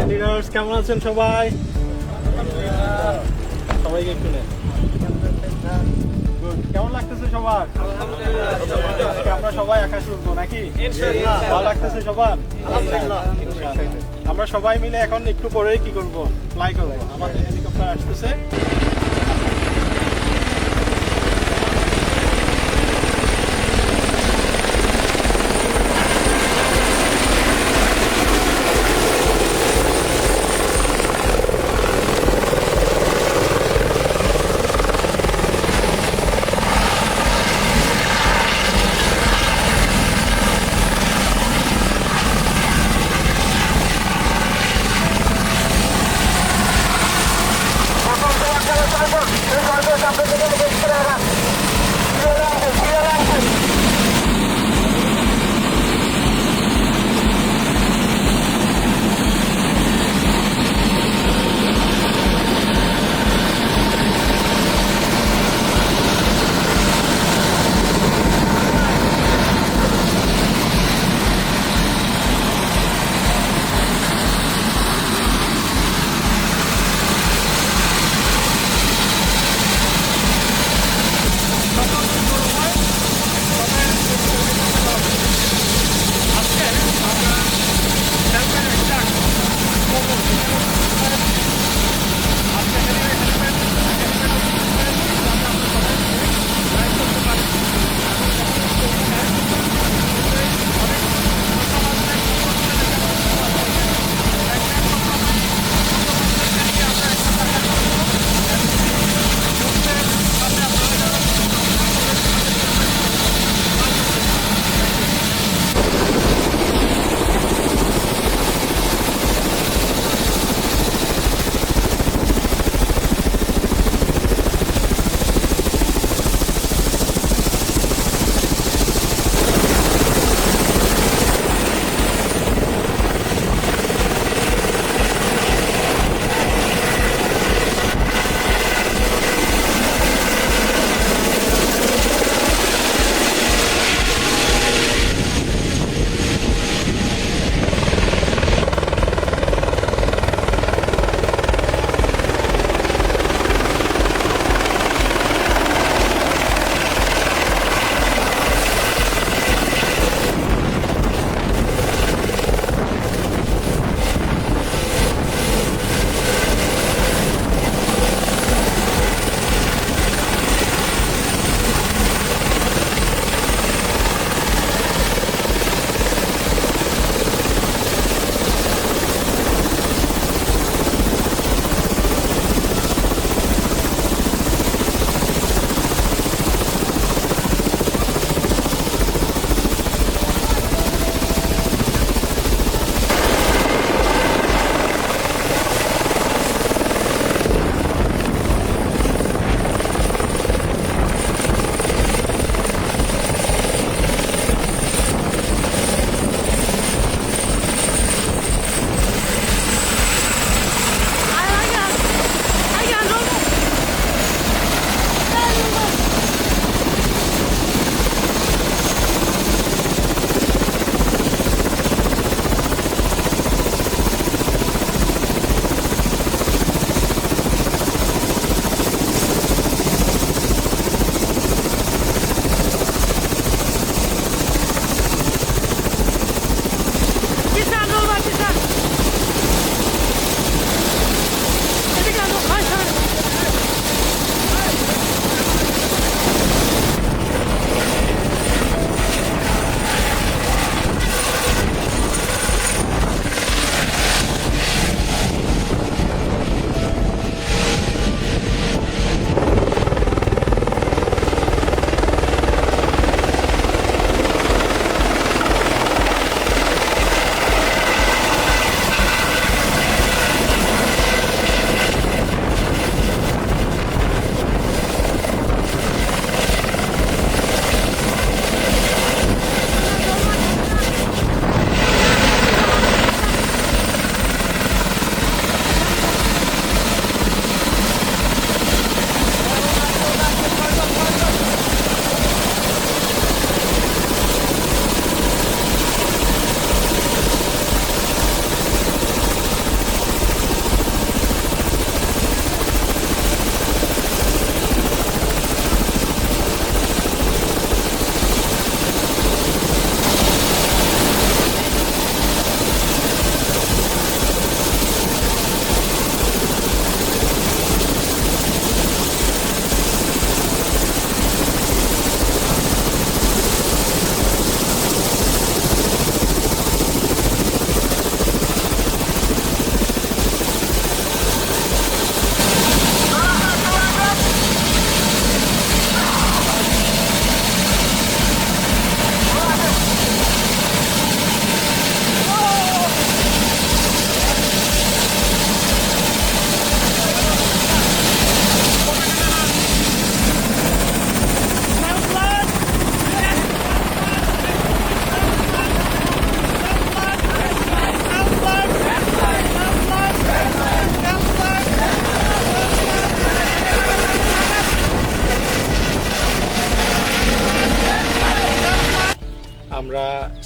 Leaders কেমন আছেন সবাই? সবাইকে একটু নেন। Good. কেমন লাগতেছে সবার? আজকে আমরা সবাই আকাশে উঠবো নাকি? ভালো লাগতেছে সবার? আমরা সবাই মিলে এখন একটু পরেই কি করব? ফ্লাই করবো। আমাদের হেলিকপ্টার আসতেছে।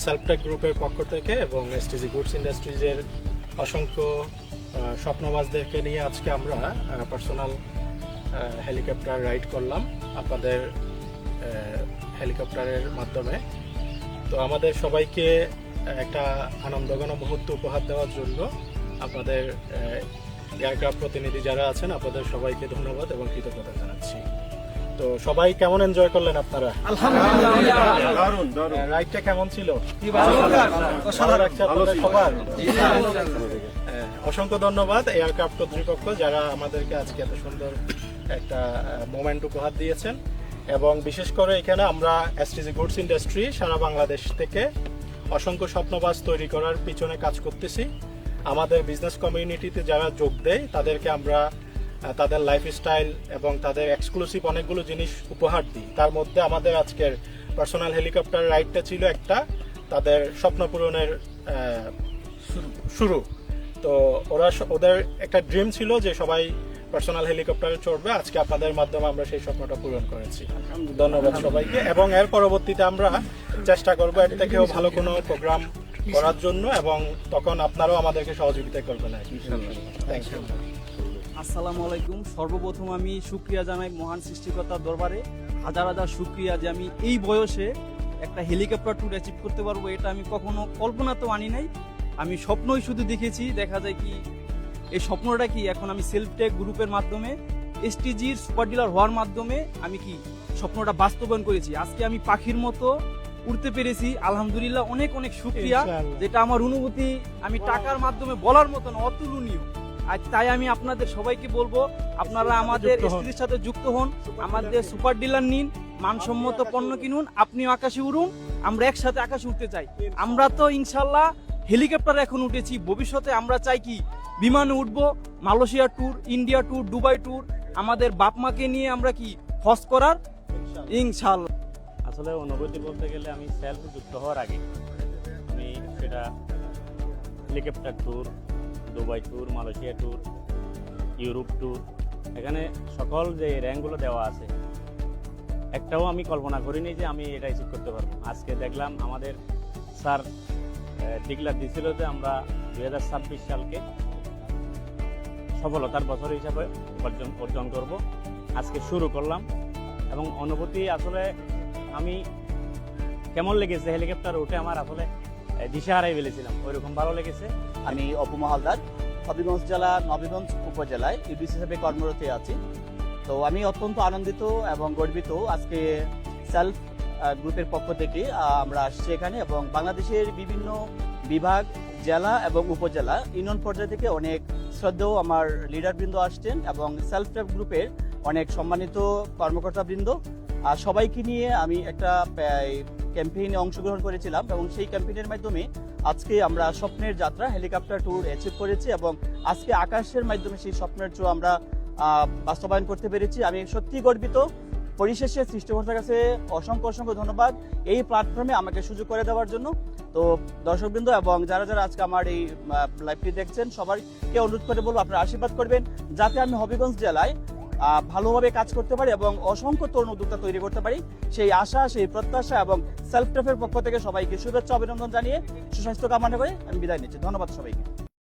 সেলফটেক গ্রুপের পক্ষ থেকে এবং এসটিজি গুডস ইন্ডাস্ট্রিজের অসংখ্য স্বপ্নবাজদেরকে নিয়ে আজকে আমরা পার্সোনাল হেলিকপ্টার রাইড করলাম আপনাদের হেলিকপ্টারের মাধ্যমে। তো আমাদের সবাইকে একটা আনন্দঘন মুহূর্ত উপহার দেওয়ার জন্য আপনাদের এয়ারক্রাফট প্রতিনিধি যারা আছেন আপনাদের সবাইকে ধন্যবাদ এবং কৃতজ্ঞতা জানাচ্ছি। তো সবাই কেমন এনজয় করলেন আপনারা? আলহামদুলিল্লাহ। রাইডটা কেমন ছিল? সবার অসংখ্য ধন্যবাদ এয়ারক্রাফট কর্তৃপক্ষ যারা আমাদেরকে আজকে এত সুন্দর একটা মোমেন্ট উপহার দিয়েছেন। এবং বিশেষ করে এখানে আমরা এসটিজি গুডস ইন্ডাস্ট্রি সারা বাংলাদেশ থেকে অসংখ্য স্বপ্নবাজ তৈরি করার পিছনে কাজ করতেছি। আমাদের বিজনেস কমিউনিটিতে যারা যোগ দেয় তাদেরকে আমরা তাদের লাইফস্টাইল এবং তাদের এক্সক্লুসিভ অনেকগুলো জিনিস উপহার দিই। তার মধ্যে আমাদের আজকের পার্সোনাল হেলিকপ্টার রাইডটা ছিল একটা তাদের স্বপ্ন পূরণের শুরু। তো ওদের একটা ড্রিম ছিল যে সবাই পার্সোনাল হেলিকপ্টারে চড়বে। আজকে আপনাদের মাধ্যমে আমরা সেই স্বপ্নটা পূরণ করেছি। ধন্যবাদ সবাইকে। এবং এর পরবর্তীতে আমরা চেষ্টা করবো এর থেকেও ভালো কোনো প্রোগ্রাম করার জন্য এবং তখন আপনারাও আমাদেরকে সহযোগিতা করবেন। Thank you. আসসালামু আলাইকুম। সর্বপ্রথম আমি শুকরিয়া জানাই মহান সৃষ্টিকর্তার দরবারে, হাজার হাজার শুকরিয়া যে আমি এই বয়সে একটা হেলিকপ্টার ট্যুর অ্যাচিভ করতে পারবো। এটা আমি কখনো কল্পনাতেও আনি নাই, আমি স্বপ্নই শুধু দেখেছি। দেখা যায় কি এই স্বপ্নটা কি এখন আমি সেলফটেক গ্রুপের মাধ্যমে এসটিজির সুপার ডিলার হওয়ার মাধ্যমে আমি কি স্বপ্নটা বাস্তবায়ন করেছি। আজকে আমি পাখির মতো উড়তে পেরেছি, আলহামদুলিল্লাহ। অনেক অনেক শুকরিয়া, যেটা আমার অনুভূতি আমি টাকার মাধ্যমে বলার মতন অতুলনীয়। আর তাই আমি আপনাদের সবাইকে বলবো আপনারা আমাদের এসটিজির সাথে যুক্ত হন, আমাদের সুপার ডিলার নিন, মানসম্মত পণ্য কিনুন, আপনিও আকাশে উড়ুন, আমরা একসাথে আকাশে উঠতে চাই। আমরা তো ইনশাল্লাহ হেলিকপ্টার এখন উঠেছি, ভবিষ্যতে আমরা চাই কি বিমানে উঠবো, Malaysia tour, India tour, Dubai tour, আমাদের বাপ মাকে নিয়ে আমরা কি হজ করার ইনশাল্লাহ। আসলে অনুভূতি বলতে গেলে আমি সেলফ যুক্ত হওয়ার আগে আমি সেটা helicopter tour, Dubai tour, Malaysia tour, Europe tour, এখানে সকল যে র্যাঙ্কগুলো দেওয়া আছে একটাও আমি কল্পনা করিনি যে আমি এটা অ্যাচিভ করতে পারবো। আজকে দেখলাম আমাদের স্যার ডিক্লার দিয়েছিল যে আমরা 2026 সালকে সফলতার বছর হিসাবে অর্জন করব। আজকে শুরু করলাম এবং অনুভূতি আসলে আমি কেমন লেগেছে হেলিকপ্টার উঠে আমার আসলে দিশা হারাই ফেলেছিলাম, ওইরকম ভালো লেগেছে। আমি অপু মহালদার, হবিগঞ্জ জেলার নবীগঞ্জ উপজেলায় ইউডিসি হিসেবে কর্মরত আছি। তো আমি অত্যন্ত আনন্দিত এবং গর্বিত আজকে সেলফ গ্রুপের পক্ষ থেকে আমরা আসছি এখানে এবং বাংলাদেশের বিভিন্ন বিভাগ, জেলা এবং উপজেলা, ইউনিয়ন পর্যায় থেকে অনেক শ্রদ্ধেয় আমার লিডারবৃন্দ আসছেন এবং সেলফ গ্রুপের অনেক সম্মানিত কর্মকর্তাবৃন্দ। সবাইকে নিয়ে আমি একটা ক্যাম্পেইনে অংশগ্রহণ করেছিলাম এবং সেই ক্যাম্পেইনের মাধ্যমে আজকে আমরা স্বপ্নের যাত্রা হেলিকপ্টার ট্যুর অ্যাচিভ করেছি এবং আজকে আকাশের মাধ্যমে সেই স্বপ্নের ট্যুর আমরা বাস্তবায়ন করতে পেরেছি। আমি সত্যি গর্বিত। পরিশেষে সৃষ্টিকর্তার কাছে অসংখ্য অসংখ্য ধন্যবাদ এই প্ল্যাটফর্মে আমাকে সুযোগ করে দেওয়ার জন্য। তো দর্শকবৃন্দ এবং যারা যারা আজকে আমার এই লাইভটি দেখছেন সবাইকে অনুরোধ করে বলবো আপনারা আশীর্বাদ করবেন যাতে আমি হবিগঞ্জ জেলায় ভালোভাবে কাজ করতে পারি এবং অসংখ্য তরুণ উদ্যোক্তা তৈরি করতে পারি, সেই আশা, সেই প্রত্যাশা এবং সেলফ টেফের পক্ষ থেকে সবাইকে শুভেচ্ছা অভিনন্দন জানিয়ে সুস্বাস্থ্য কামনা করে আমি বিদায় নিচ্ছি। ধন্যবাদ সবাইকে।